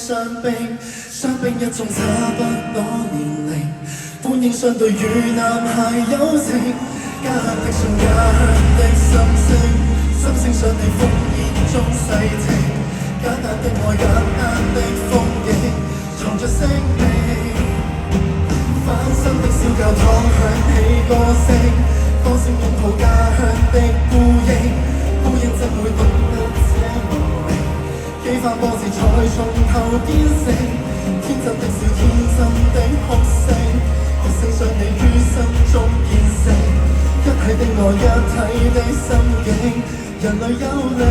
傷兵，傷兵一眾差不多年齡，歡迎相對與男孩友情，家鄉的信，家鄉的心聲，心聲上你烽煙中細聽，簡單的愛，簡單的風景，藏着聲味。翻新的小教堂響起歌聲，歌聲擁抱家鄉的孤影，孤影怎會懂得這無名？幾番波折才從頭變成，天真的笑，天真的哭聲，一聲想你於心中見證，一體的愛，一體的心境，人類有靈。